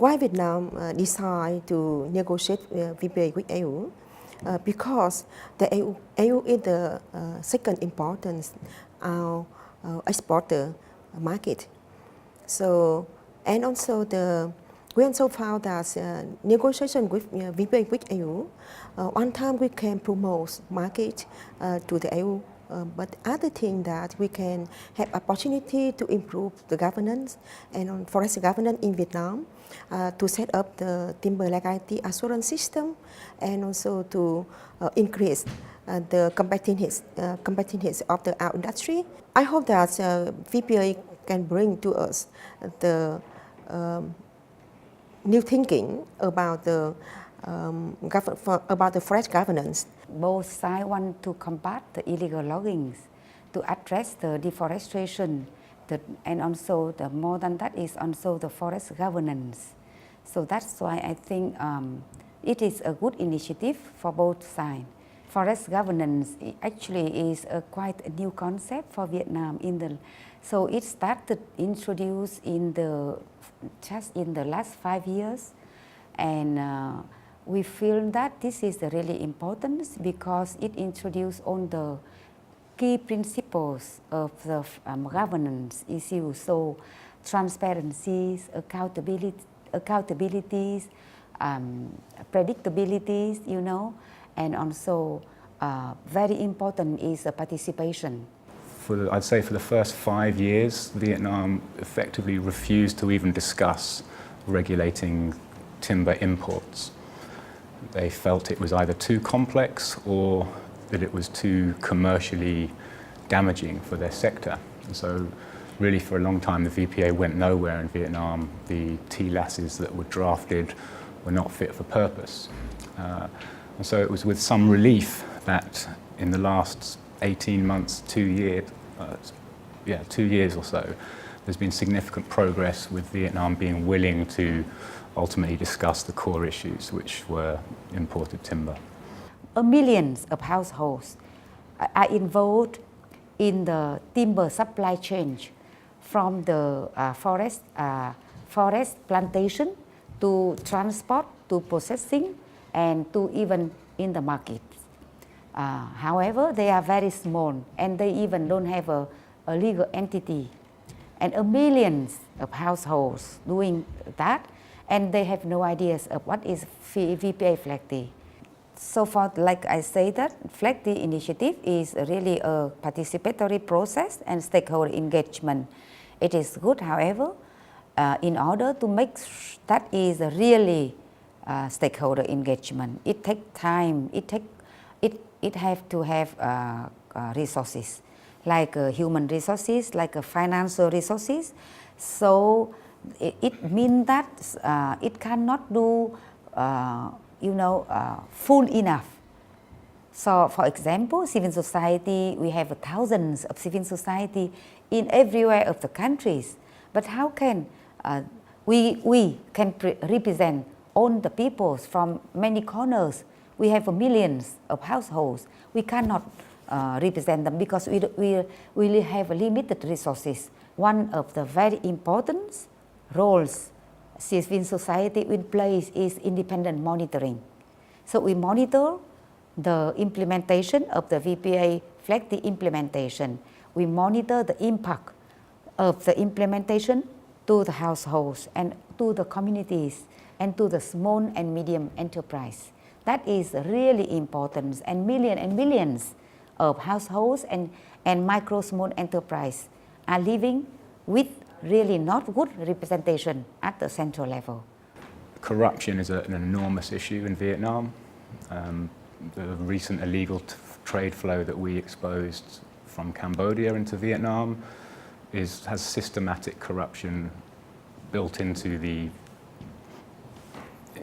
why Vietnam decided to negotiate VPA with EU? Because the EU is the second important exporter market. So, and also we also found that negotiation with VPA with EU, one time we can promote market to the EU, but other thing that we can have opportunity to improve the governance and forest governance in Vietnam, to set up the timber legality assurance system, and also to increase the competitiveness of our industry. I hope that VPA can bring to us the new thinking about the forest governance. Both sides want to combat the illegal logging, to address the deforestation, and also more than that is also the forest governance. So that's why I think it is a good initiative for both sides. Forest governance actually is quite a new concept for Vietnam. So it started introduced just in the last 5 years, and we feel that this is really important because it introduced on the key principles of the governance issues. So transparencies, accountabilities, predictabilities, and also very important is the participation. I'd say for the first 5 years, Vietnam effectively refused to even discuss regulating timber imports. They felt it was either too complex or that it was too commercially damaging for their sector. And so really for a long time the VPA went nowhere in Vietnam. The TLASs that were drafted were not fit for purpose. And so it was with some relief that in the last 18 months, 2 years or so, there's been significant progress with Vietnam being willing to ultimately discuss the core issues, which were imported timber. Millions of households are involved in the timber supply chain, from the forest plantation to transport to processing and to even in the market. However, they are very small and they even don't have a legal entity. And millions of households doing that, and they have no ideas of what is VPA FLEGT. So far, like I say, that FLEGT initiative is really a participatory process and stakeholder engagement. It is good, however, in order to make that is really stakeholder engagement. It takes time. It have to have resources, like human resources, like financial resources. So it means that it cannot do, full enough. So, for example, civil society, we have thousands of civil society in everywhere of the countries. But how can we can represent all the peoples from many corners? We have millions of households. We cannot represent them because we really have limited resources. One of the very important roles civil society will play is independent monitoring. So we monitor the implementation of the VPA FLEGT implementation. We monitor the impact of the implementation to the households and to the communities and to the small and medium enterprise. That is really important, and millions of households and micro small enterprise are living with really not good representation at the central level. Corruption is an enormous issue in Vietnam. The recent illegal trade flow that we exposed from Cambodia into Vietnam has systematic corruption built into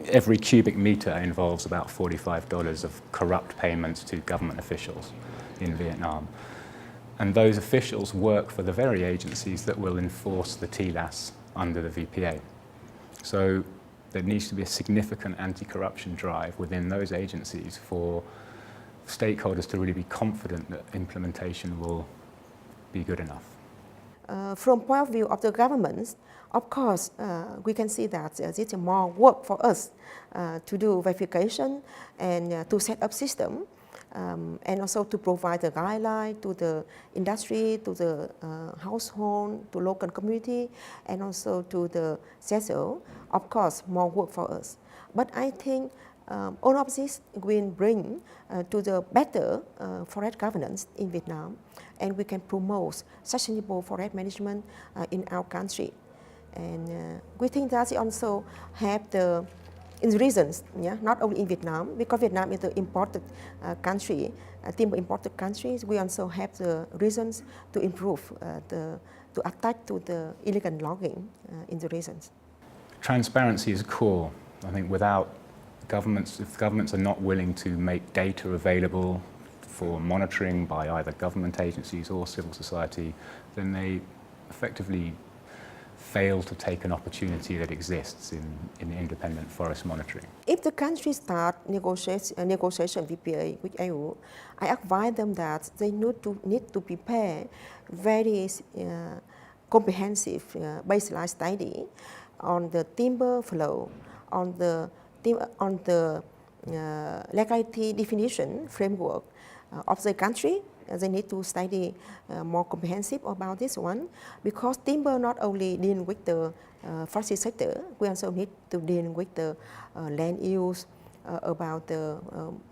every cubic meter involves about $45 of corrupt payments to government officials in Vietnam. And those officials work for the very agencies that will enforce the TLAS under the VPA. So there needs to be a significant anti-corruption drive within those agencies for stakeholders to really be confident that implementation will be good enough. from point of view of the governments, of course, we can see that this is more work for us to do verification and to set up system, and also to provide the guideline to the industry, to the household, to local community, and also to the CSO. Of course, more work for us. But I think all of this will bring to the better forest governance in Vietnam, and we can promote sustainable forest management in our country. And we think that it also have the reasons, not only in Vietnam, because Vietnam is the imported country, timber imported countries. We also have the reasons to improve, to attack to the illegal logging in the regions. Transparency is core. I think without governments, if governments are not willing to make data available for monitoring by either government agencies or civil society, then they effectively fail to take an opportunity that exists in independent forest monitoring. If the country start negotiation VPA with EU, I advise them that they need to prepare very comprehensive baseline study on the timber flow, on the legality definition framework of the country. They need to study more comprehensive about this one, because timber not only deal with the forestry sector, we also need to deal with the land use, about the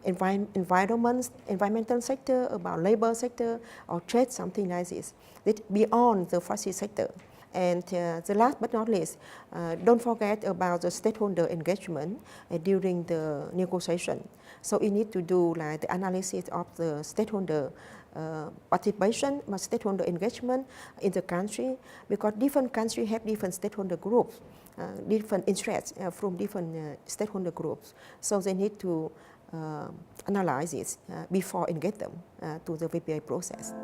environmental sector, about labor sector, or trade, something like this. It's beyond the forestry sector. And the last but not least, don't forget about the stakeholder engagement during the negotiation. So you need to do like the analysis of the stakeholder participation, stakeholder engagement in the country, because different countries have different stakeholder groups, different interests from different stakeholder groups. So they need to analyze it before engage them to the VPA process.